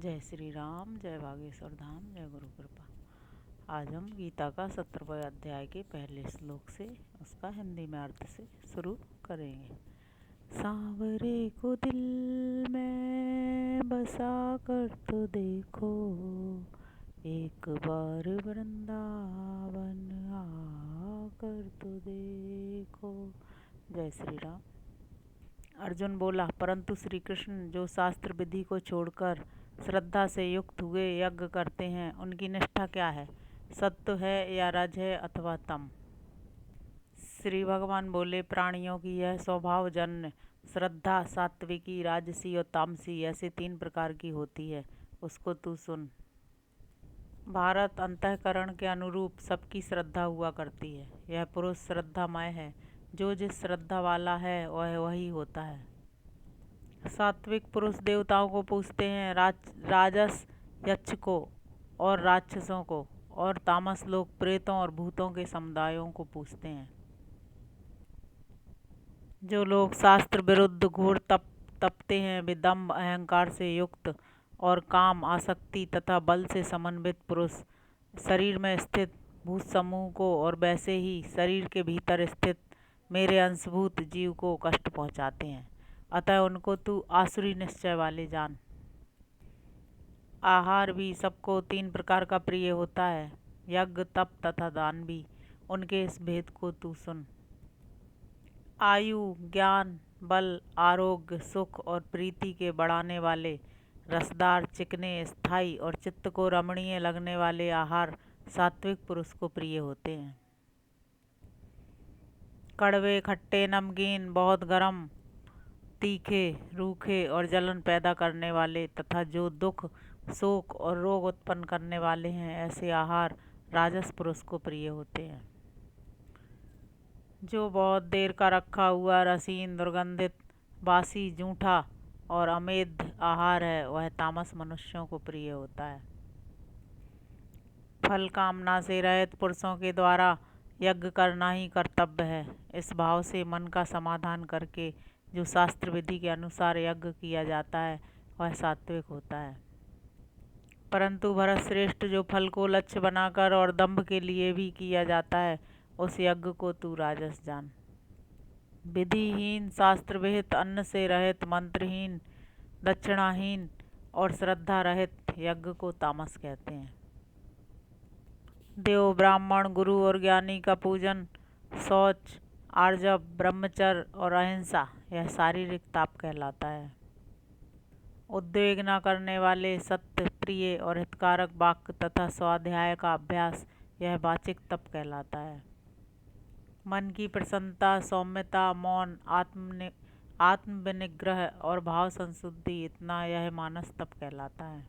जय श्री राम, जय बागेश्वर धाम, जय गुरु कृपा। आज हम गीता का 17वें अध्याय के पहले श्लोक से उसका हिंदी में अर्थ से शुरू करेंगे। सांवरे को दिल में बसा कर तो देखो, एक बार वृंदावन आकर तो देखो। जय श्री राम। अर्जुन बोला, परंतु श्री कृष्ण जो शास्त्र विधि को छोड़कर श्रद्धा से युक्त हुए यज्ञ करते हैं, उनकी निष्ठा क्या है? सत्व है या रज है अथवा तम? श्री भगवान बोले, प्राणियों की यह स्वभावजन्य श्रद्धा सात्विकी, राजसी और तामसी ऐसे 3 प्रकार की होती है। उसको तू सुन। भारत अंतःकरण के अनुरूप सबकी श्रद्धा हुआ करती है। यह पुरुष श्रद्धामय है। जो जिस श्रद्धा वाला है वह वही होता है। सात्विक पुरुष देवताओं को पूजते हैं, राजस यक्ष को और राक्षसों को, और तामस लोग प्रेतों और भूतों के समुदायों को पूजते हैं। जो लोग शास्त्र विरुद्ध घोर तपते हैं, वे दंभ अहंकार से युक्त और काम आसक्ति तथा बल से समन्वित पुरुष शरीर में स्थित भूत समूह को और वैसे ही शरीर के भीतर स्थित मेरे अंशभूत जीव को कष्ट पहुँचाते हैं। अतः उनको तू आसुरी निश्चय वाले जान। आहार भी सबको 3 प्रकार का प्रिय होता है, यज्ञ, तप तथा दान भी। उनके इस भेद को तू सुन। आयु, ज्ञान, बल, आरोग्य, सुख और प्रीति के बढ़ाने वाले रसदार, चिकने, स्थायी और चित्त को रमणीय लगने वाले आहार सात्विक पुरुष को प्रिय होते हैं। कड़वे, खट्टे, नमकीन, बहुत गर्म, तीखे, रूखे और जलन पैदा करने वाले तथा जो दुख, शोक और रोग उत्पन्न करने वाले हैं, ऐसे आहार राजस पुरुष को प्रिय होते हैं। जो बहुत देर का रखा हुआ रसीन, दुर्गंधित, बासी, जूठा और अमेध आहार है, वह तामस मनुष्यों को प्रिय होता है। फल कामना से रहित पुरुषों के द्वारा यज्ञ करना ही कर्तव्य है। इस भाव से मन का समाधान करके जो शास्त्र विधि के अनुसार यज्ञ किया जाता है, वह सात्विक होता है। परंतु भरत श्रेष्ठ, जो फल को लक्ष्य बनाकर और दंभ के लिए भी किया जाता है, उस यज्ञ को तू राजस जान। विधिहीन, शास्त्र विहित, अन्न से रहित, मंत्रहीन, दक्षिणाहीन और श्रद्धा रहित यज्ञ को तामस कहते हैं। देव, ब्राह्मण, गुरु और ज्ञानी का पूजन, शौच, आर्जव, ब्रह्मचर्य और अहिंसा, यह शारीरिक ताप कहलाता है। उद्वेग न करने वाले सत्य, प्रिय और हितकारक वाक्य तथा स्वाध्याय का अभ्यास, यह वाचिक तप कहलाता है। मन की प्रसन्नता, सौम्यता, मौन, आत्मविनिग्रह और भाव संशुद्धि, इतना यह मानस तप कहलाता है।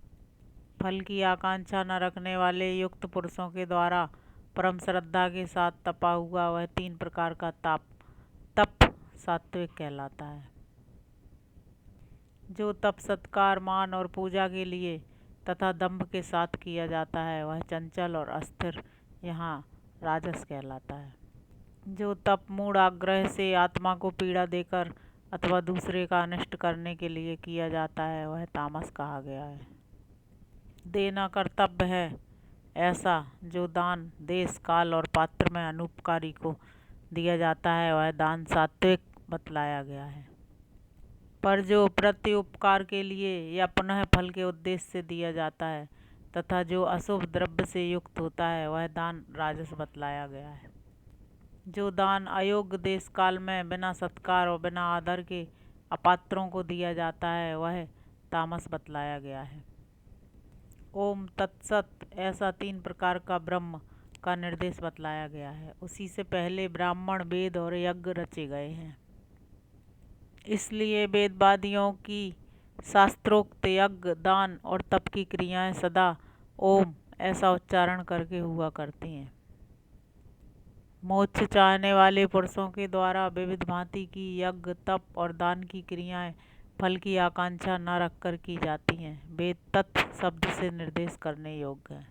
फल की आकांक्षा न रखने वाले युक्त पुरुषों के द्वारा परम श्रद्धा के साथ तपा हुआ वह 3 प्रकार का तप सात्विक कहलाता है। जो तप सत्कार, मान और पूजा के लिए तथा दंभ के साथ किया जाता है, वह चंचल और अस्थिर, यहाँ राजस कहलाता है। जो तप मूढ़ आग्रह से आत्मा को पीड़ा देकर अथवा दूसरे का अनिष्ट करने के लिए किया जाता है, वह तामस कहा गया है। देना कर्तव्य है ऐसा जो दान देश, काल और पात्र में अनुपकारी को दिया जाता है, वह दान सात्विक बतलाया गया है। पर जो प्रत्युपकार के लिए या पुनः फल के उद्देश्य से दिया जाता है तथा जो अशुभ द्रव्य से युक्त होता है, वह दान राजस बतलाया गया है। जो दान अयोग्य देश काल में बिना सत्कार और बिना आदर के अपात्रों को दिया जाता है, वह तामस बतलाया गया है। ओम तत्सत, ऐसा 3 प्रकार का ब्रह्म का निर्देश बतलाया गया है। उसी से पहले ब्राह्मण, वेद और यज्ञ रचे गए हैं। इसलिए वेदवादियों की शास्त्रोक्त यज्ञ, दान और तप की क्रियाएं सदा ओम ऐसा उच्चारण करके हुआ करती हैं। मोक्ष चाहने वाले पुरुषों के द्वारा विविध भांति की यज्ञ, तप और दान की क्रियाएं फल की आकांक्षा न रखकर की जाती हैं। वेद तत् शब्द से निर्देश करने योग्य है।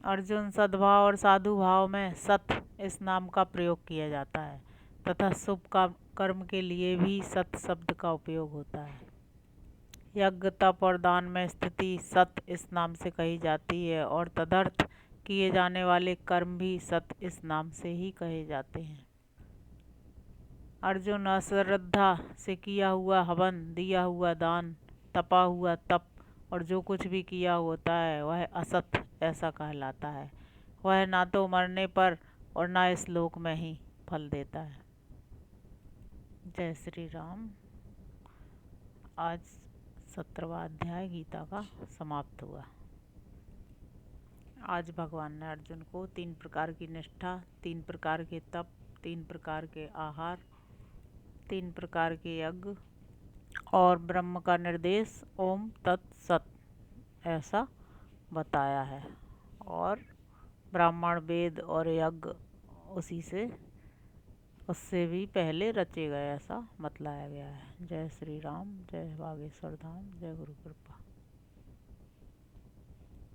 अर्जुन, सद्भाव और साधु भाव में सत इस नाम का प्रयोग किया जाता है तथा शुभ कर्म के लिए भी सत शब्द का उपयोग होता है। यज्ञ तप और दान में स्थिति सत इस नाम से कही जाती है और तदर्थ किए जाने वाले कर्म भी सत इस नाम से ही कहे जाते हैं। अर्जुन, अश्रद्धा से किया हुआ हवन, दिया हुआ दान, तपा हुआ तप और जो कुछ भी किया होता है वह असत ऐसा कहलाता है। वह ना तो मरने पर और ना इस लोक में ही फल देता है। जय श्री राम। आज 17वां अध्याय गीता का समाप्त हुआ। आज भगवान ने अर्जुन को 3 प्रकार की निष्ठा, 3 प्रकार के तप, 3 प्रकार के आहार, 3 प्रकार के यज्ञ और ब्रह्म का निर्देश ओम तत्सत ऐसा बताया है। और ब्राह्मण, वेद और यज्ञ उससे भी पहले रचे गए ऐसा बतलाया गया है। जय श्री राम। जय बागेश्वर धाम। जय गुरु कृपा।